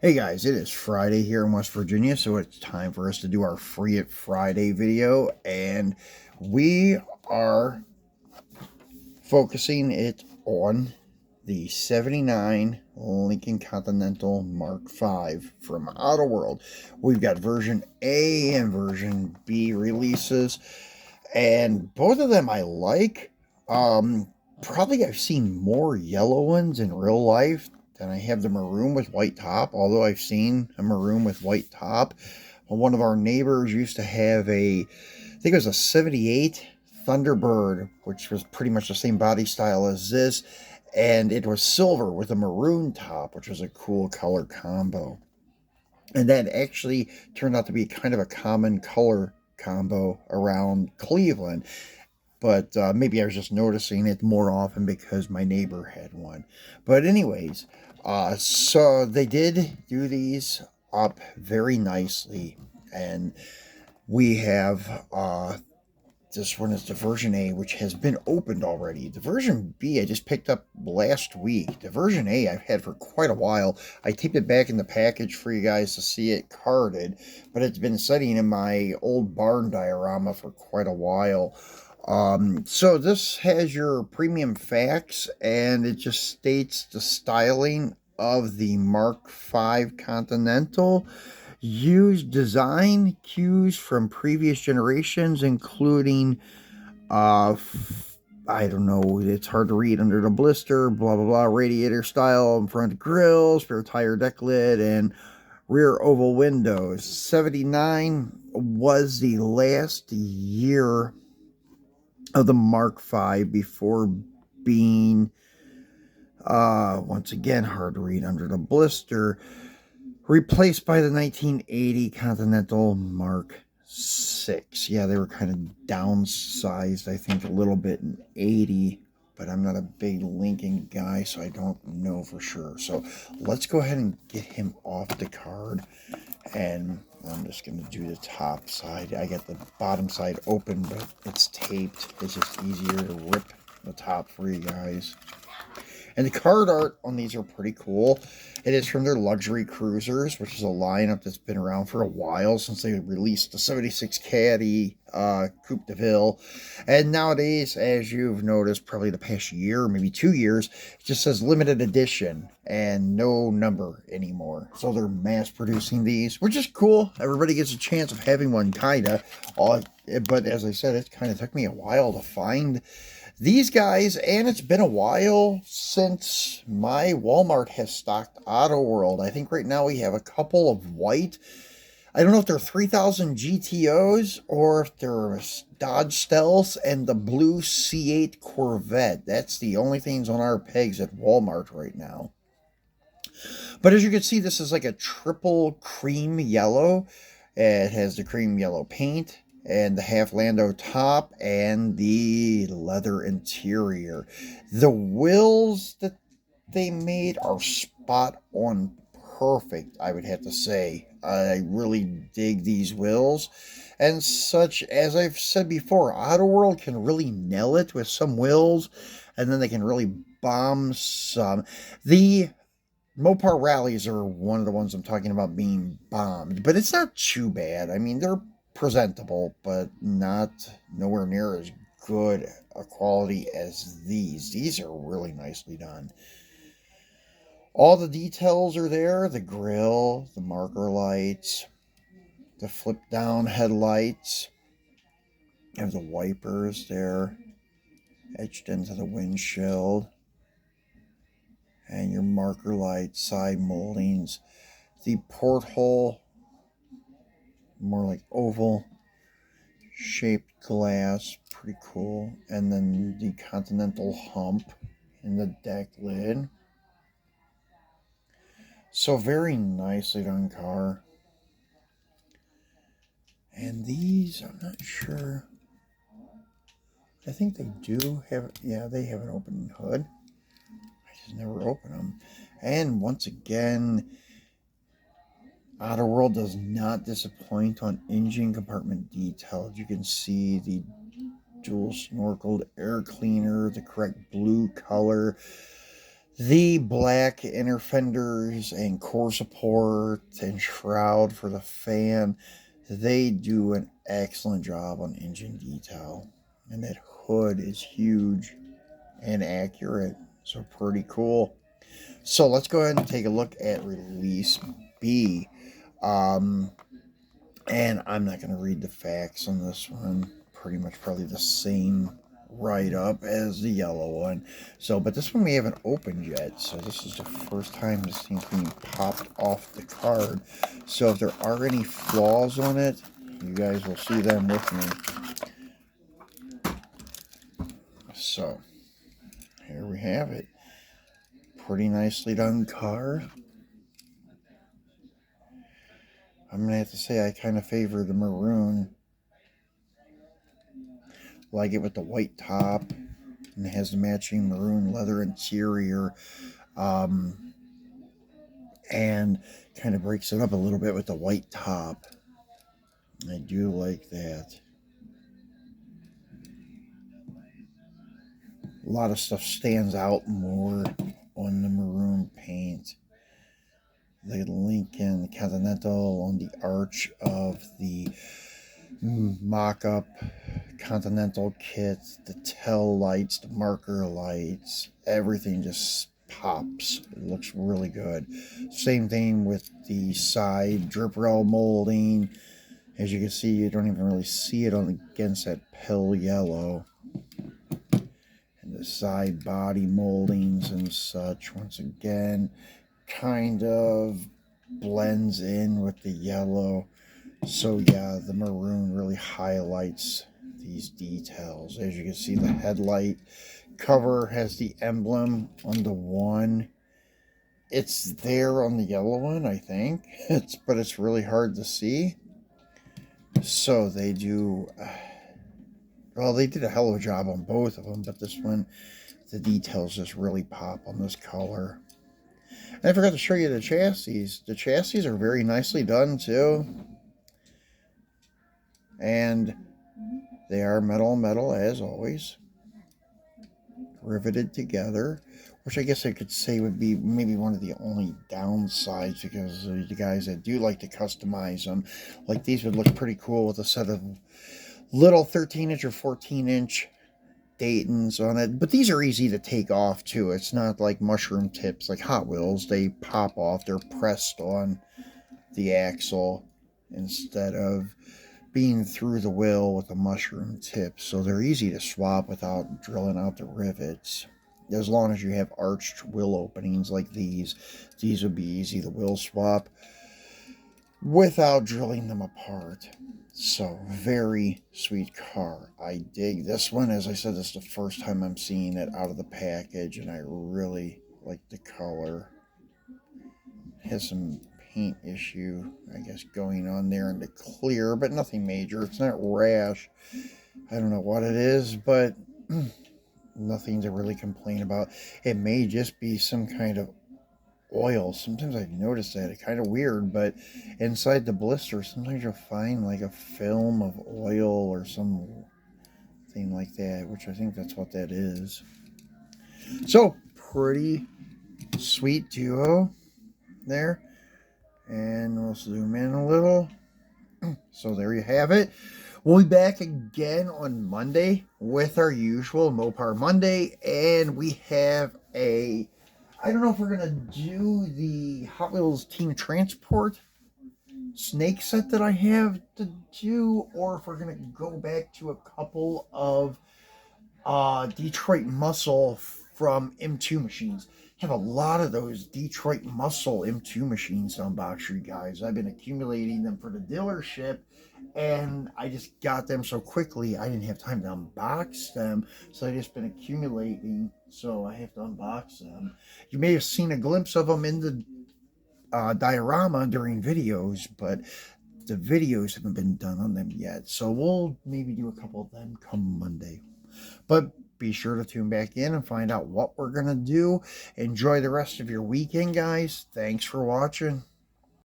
Hey guys, it is Friday here in West Virginia, so it's time for us to do our Free It Friday video, and we are focusing it on the 79 Lincoln Continental Mark V from Autoworld. We've got version A and version B releases, and both of them I like. Probably I've seen more yellow ones in real life than I have the maroon with white top, although I've seen a maroon with white top. One of our neighbors used to have I think it was a 78 Thunderbird, which was pretty much the same body style as this, and it was silver with a maroon top, which was a cool color combo. And that actually turned out to be kind of a common color combo around Cleveland. But maybe I was just noticing it more often because my neighbor had one. But anyways, so they did do these up very nicely. And we have this one is the version A, which has been opened already. The version B I just picked up last week. The version A I've had for quite a while. I taped it back in the package for you guys to see it carded, but it's been sitting in my old barn diorama for quite a while. So this has your premium facts, and it just states the styling of the Mark V Continental. Used design cues from previous generations, including, I don't know, it's hard to read under the blister, blah, blah, blah, radiator style, front grill, spare tire deck lid, and rear oval windows. 79 was the last year of the Mark V before being, once again, hard to read under the blister, replaced by the 1980 Continental Mark VI. Yeah, they were kind of downsized, I think, a little bit in 80, but I'm not a big Lincoln guy, so I don't know for sure. So let's go ahead and get him off the card, and I'm just going to do the top side. I got the bottom side open, but it's taped. It's just easier to rip the top for you guys. And the card art on these are pretty cool. It is from their luxury cruisers, which is a lineup that's been around for a while since they released the 76 Caddy Coupe de Ville. And nowadays, as you've noticed, probably the past year, maybe 2 years, it just says limited edition and no number anymore. So they're mass producing these, which is cool. Everybody gets a chance of having one, kinda. But as I said, it kind of took me a while to find these guys, and it's been a while since my Walmart has stocked Autoworld. I think right now we have a couple of white. I don't know if they're 3000 GTOs or if they're Dodge Stealths and the blue C8 Corvette. That's the only things on our pegs at Walmart right now. But as you can see, this is like a triple cream yellow. It has the cream yellow paint and the half Lando top and the leather interior. The wheels that they made are spot on perfect, I would have to say. I really dig these wheels. And such, as I've said before, Autoworld can really nail it with some wheels, and then they can really bomb some. The Mopar rallies are one of the ones I'm talking about being bombed, but it's not too bad. I mean, they're presentable, but not nowhere near as good a quality as these. These are really nicely done. All the details are there: the grill, the marker lights, the flip down headlights, and the wipers there etched into the windshield, and your marker light side moldings, the porthole, more like oval shaped glass, pretty cool, and then the Continental hump in the deck lid. So very nicely done car. And these, I'm not sure. I think they do have, yeah, they have an open hood. I just never open them. And once again, Autoworld does not disappoint on engine compartment details. You can see the dual snorkeled air cleaner, the correct blue color, The black inner fenders and core support and shroud for the fan, they do an excellent job on engine detail. And that hood is huge and accurate, so pretty cool. So let's go ahead and take a look at release B. And I'm not going to read the facts on this one. Pretty much probably the same write-up as the yellow one. So, but this one we haven't opened yet. So this is the first time this thing's being popped off the card. So if there are any flaws on it, you guys will see them with me. So, here we have it. Pretty nicely done car. I'm going to have to say I kind of favor the maroon. Like it with the white top. And it has the matching maroon leather interior. And kind of breaks it up a little bit with the white top. I do like that. A lot of stuff stands out more on the maroon paint. The Lincoln Continental on the arch of the mock-up Continental kit, the tail lights, the marker lights, everything just pops. It looks really good. Same thing with the side drip rail molding. As you can see, you don't even really see it on against that pale yellow. And the side body moldings and such, once again, kind of blends in with the yellow. So yeah, the maroon really highlights these details. As you can see, the headlight cover has the emblem on the one. It's there on the yellow one, I think. But it's really hard to see. So they do, well, they did a hell of a job on both of them, but this one, the details just really pop on this color. And I forgot to show you the chassis. The chassis are very nicely done too. And they are metal as always. Riveted together. Which I guess I could say would be maybe one of the only downsides, because the guys that do like to customize them, like these would look pretty cool with a set of little 13-inch or 14-inch Daytons on it. But these are easy to take off too. It's not like mushroom tips like Hot Wheels. They pop off. They're pressed on the axle instead of being through the wheel with a mushroom tip. So they're easy to swap without drilling out the rivets. As long as you have arched wheel openings like these would be easy to wheel swap without drilling them apart. So, very sweet car. I dig this one. As I said, this is the first time I'm seeing it out of the package, and I really like the color. It has some paint issue, I guess, going on there in the clear, but nothing major. It's not rash. I don't know what it is, but nothing to really complain about. It may just be some kind of oil. Sometimes I've noticed that. It's kind of weird, but inside the blister, sometimes you'll find like a film of oil or something like that, which I think that's what that is. So, pretty sweet duo there. And we'll zoom in a little. So there you have it. We'll be back again on Monday with our usual Mopar Monday. And we have I don't know if we're going to do the Hot Wheels Team Transport snake set that I have to do, or if we're going to go back to a couple of Detroit Muscle from M2 machines. I have a lot of those Detroit Muscle M2 machines to unbox for you guys. I've been accumulating them for the dealership, and I just got them so quickly I didn't have time to unbox them, so I've just been accumulating, so I have to unbox them. You may have seen a glimpse of them in the diorama during videos, but the videos haven't been done on them yet, so we'll maybe do a couple of them come Monday. But be sure to tune back in and find out what we're going to do. Enjoy the rest of your weekend, guys. Thanks for watching.